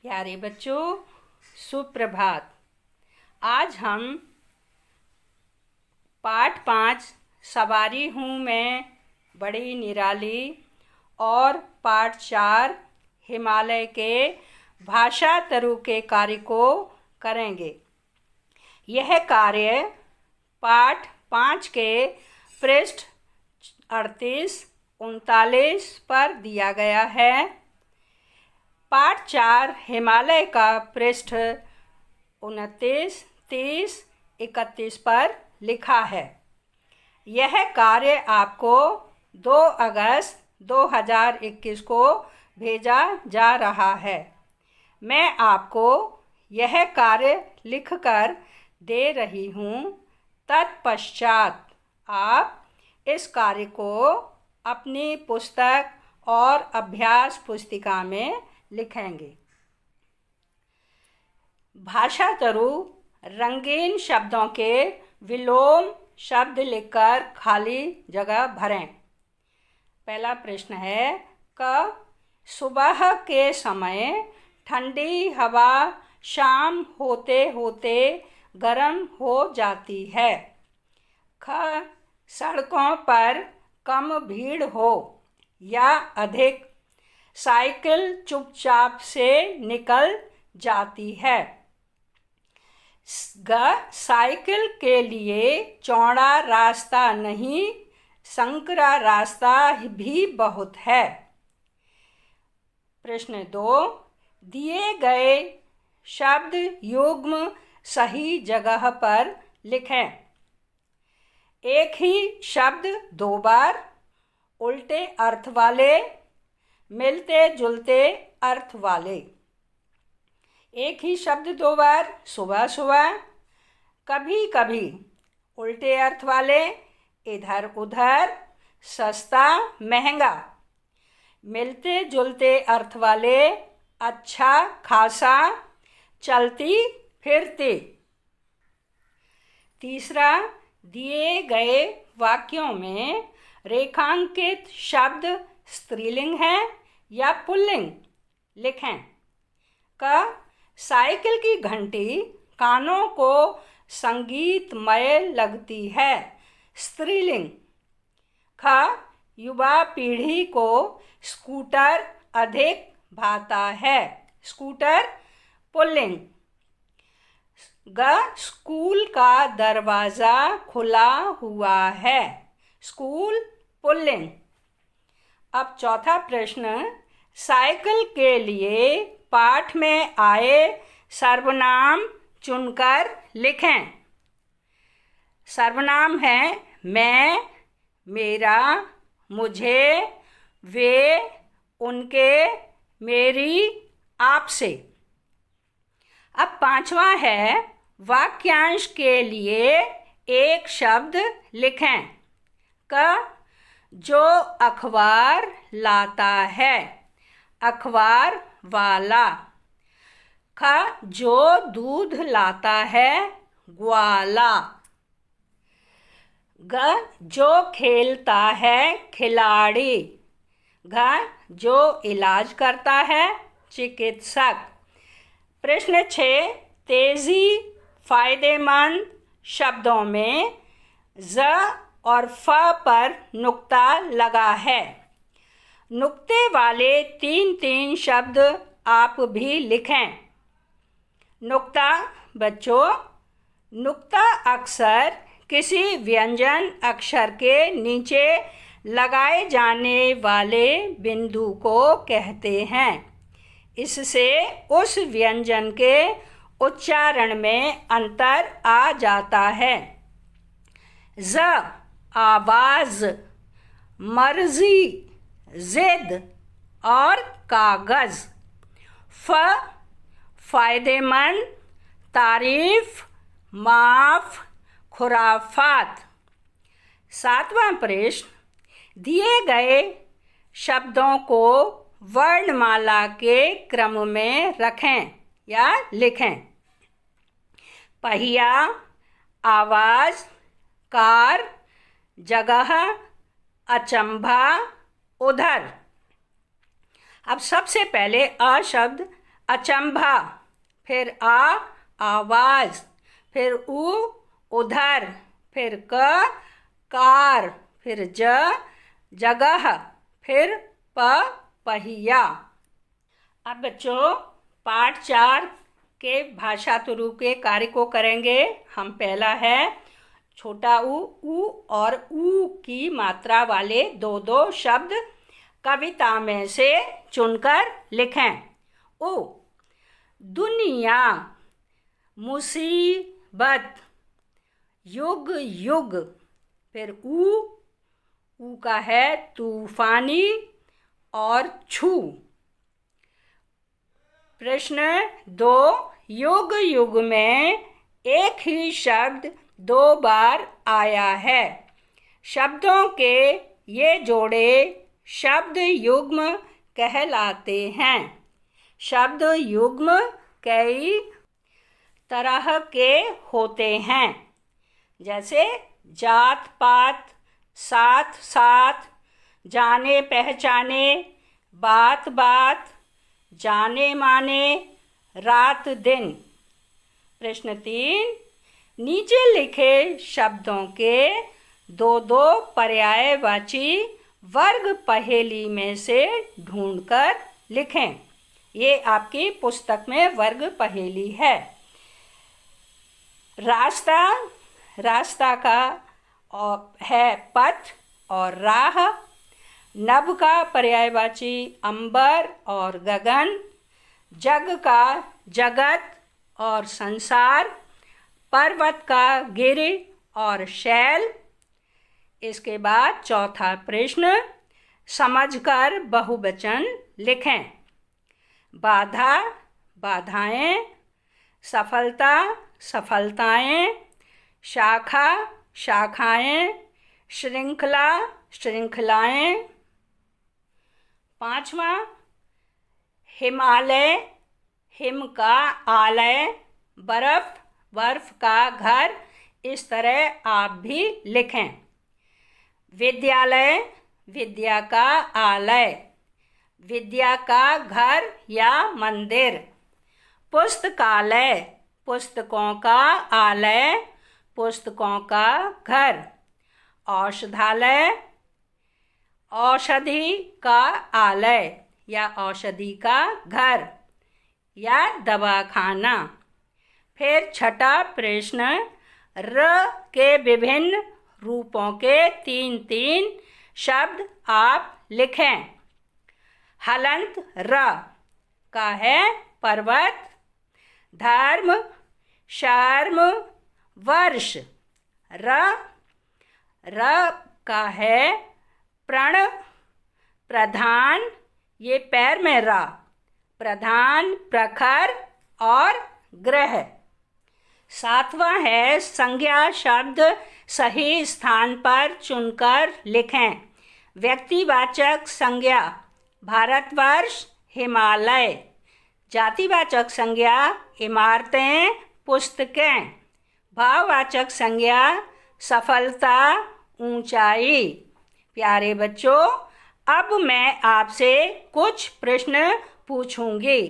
प्यारे बच्चों, सुप्रभात। आज हम पाठ 5 सवारी हूँ मैं बड़ी निराली और पाठ 4 हिमालय के भाषा तरु के कार्य को करेंगे। यह कार्य पाठ 5 के पृष्ठ 38-39 पर दिया गया है। पाठ 4 हिमालय का पृष्ठ 29, 30, 31 पर लिखा है। यह कार्य आपको 2 अगस्त 2021 को भेजा जा रहा है। मैं आपको यह कार्य लिखकर दे रही हूँ। तत्पश्चात आप इस कार्य को अपनी पुस्तक और अभ्यास पुस्तिका में लिखेंगे। भाषा तरु रंगीन शब्दों के विलोम शब्द लिखकर खाली जगह भरें। पहला प्रश्न है क सुबह के समय ठंडी हवा शाम होते होते गर्म हो जाती है। ख सड़कों पर कम भीड़ हो या अधिक, साइकिल चुपचाप से निकल जाती है। ग साइकिल के लिए चौड़ा रास्ता नहीं, संकरा रास्ता भी बहुत है। प्रश्न 2, दिए गए शब्द युग्म सही जगह पर लिखें। एक ही शब्द 2 बार, उल्टे अर्थ वाले, मिलते जुलते अर्थ वाले। एक ही शब्द 2 बार, सुबह सुबह, कभी कभी, उल्टे अर्थ वाले, इधर उधर, सस्ता महंगा। मिलते जुलते अर्थ वाले, अच्छा खासा, चलती फिरती। तीसरा, दिए गए वाक्यों में रेखांकित शब्द स्त्रीलिंग है या पुल्लिंग लिखें। क साइकिल की घंटी कानों को संगीतमय लगती है, स्त्रीलिंग। ख युवा पीढ़ी को स्कूटर अधिक भाता है, स्कूटर पुल्लिंग। ग स्कूल का दरवाज़ा खुला हुआ है, स्कूल पुल्लिंग। अब चौथा प्रश्न, साइकिल के लिए पाठ में आए सर्वनाम चुनकर लिखें। सर्वनाम है मैं, मेरा, मुझे, वे, उनके, मेरी, आपसे। अब पांचवा है वाक्यांश के लिए एक शब्द लिखें। क जो अखबार लाता है, अखबार वाला। ख जो दूध लाता है, ग्वाला। ग जो खेलता है, खिलाड़ी। घ जो इलाज करता है, चिकित्सक। प्रश्न 6, तेजी फायदेमंद शब्दों में ज और फ पर नुक्ता लगा है। नुक्ते वाले 3-3 शब्द आप भी लिखें। नुक्ता बच्चों, नुक्ता अक्सर किसी व्यंजन अक्षर के नीचे लगाए जाने वाले बिंदु को कहते हैं। इससे उस व्यंजन के उच्चारण में अंतर आ जाता है। ज आवाज़, मर्जी, जिद और कागज़। फ फायदेमंद, तारीफ, माफ, खुराफात। 7वां प्रश्न, दिए गए शब्दों को वर्णमाला के क्रम में रखें या लिखें। पहिया, आवाज़, कार, जगह, अचंभा, उधर। अब सबसे पहले अ शब्द अचंभा, फिर आवाज, फिर उधर, फिर कार, फिर जगह, फिर पहिया। अब बच्चों पाठ 4 के भाषा तुरु के कार्य को करेंगे हम। पहला है छोटा ऊ और ऊ की मात्रा वाले 2-2 शब्द कविता में से चुनकर लिखें। ऊ, दुनिया, मुसीबत, युग युग। फिर ऊ का है तूफानी और छू। प्रश्न 2, युग युग में एक ही शब्द 2 बार आया है। शब्दों के ये जोड़े शब्द युग्म कहलाते हैं। शब्द युग्म कई तरह के होते हैं, जैसे जात पात, साथ साथ, जाने पहचाने, बात बात, जाने माने, रात दिन। प्रश्न 3, नीचे लिखे शब्दों के 2-2 पर्यायवाची वर्ग पहेली में से ढूंढकर लिखें। ये आपकी पुस्तक में वर्ग पहेली है। रास्ता का है पथ और राह। नभ का पर्यायवाची अंबर और गगन। जग का जगत और संसार। पर्वत का गिरि और शैल। इसके बाद चौथा प्रश्न, समझकर बहुवचन लिखें। बाधा, बाधाएं। सफलता, सफलताएं। शाखा, शाखाएं। श्रृंखला, श्रृंखलाएं। 5वां, हिमालय, हिम का आलय, बर्फ, बर्फ का घर। इस तरह आप भी लिखें। विद्यालय, विद्या का आलय, विद्या का घर या मंदिर। पुस्तकालय, पुस्तकों का आलय, पुस्तकों का घर। औषधालय, औषधि का आलय या औषधि का घर या दवाखाना। फिर छठा प्रश्न, र के विभिन्न रूपों के 3-3 शब्द आप लिखें। हलंत र का है पर्वत। धर्म, शर्म, वर्ष। र का है प्रण, प्रधान, ये पैर में रा, प्रधान, प्रखर और ग्रह। 7वां है संज्ञा शब्द सही स्थान पर चुनकर लिखें। व्यक्तिवाचक संज्ञा, भारतवर्ष, हिमालय। जातिवाचक संज्ञा, इमारतें, पुस्तकें। भाववाचक संज्ञा, सफलता, ऊंचाई। प्यारे बच्चों, अब मैं आपसे कुछ प्रश्न पूछूंगी।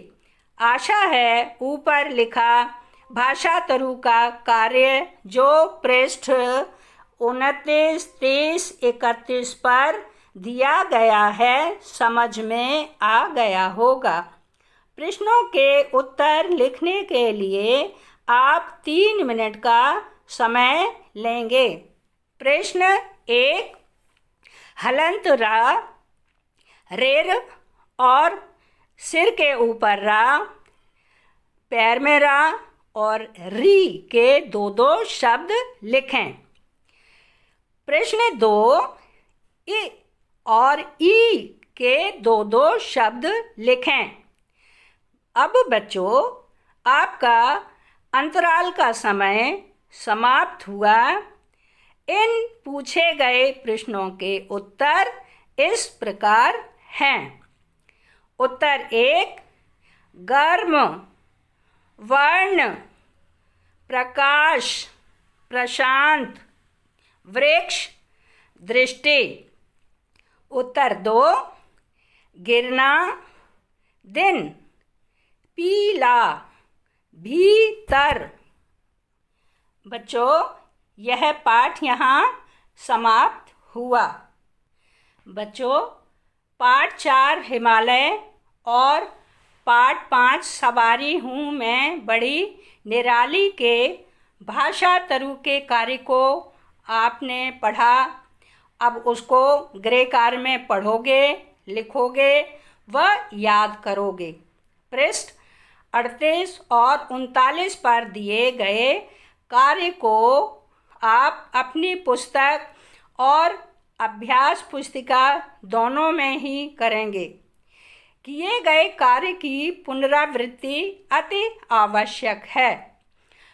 आशा है ऊपर लिखा भाषा तरु का कार्य जो पृष्ठ 29, 30, 31 पर दिया गया है समझ में आ गया होगा। प्रश्नों के उत्तर लिखने के लिए आप 3 मिनट का समय लेंगे। प्रश्न 1, हलंत रा, रेर और सिर के ऊपर रा, पैर में रा और री के 2-2 शब्द लिखें। प्रश्न 2, इ और ई के 2-2 शब्द लिखें। अब बच्चों, आपका अंतराल का समय समाप्त हुआ। इन पूछे गए प्रश्नों के उत्तर इस प्रकार हैं। उत्तर 1, गर्म, वर्ण, प्रकाश, प्रशांत, वृक्ष, दृष्टि। उत्तर 2, गिरना, दिन, पीला, भीतर। बच्चों, यह पाठ यहाँ समाप्त हुआ। बच्चों, पाठ 4 हिमालय और पाठ 5 सवारी हूँ मैं बड़ी निराली के भाषा तरु के कार्य को आपने पढ़ा। अब उसको गृह कार्य में पढ़ोगे, लिखोगे व याद करोगे। पृष्ठ 38 और 39 पर दिए गए कार्य को आप अपनी पुस्तक और अभ्यास पुस्तिका दोनों में ही करेंगे। किए गए कार्य की पुनरावृत्ति अति आवश्यक है।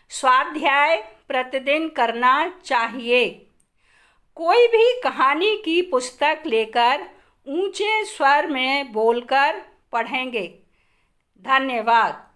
स्वाध्याय प्रतिदिन करना चाहिए। कोई भी कहानी की पुस्तक लेकर ऊंचे स्वर में बोलकर पढ़ेंगे। धन्यवाद।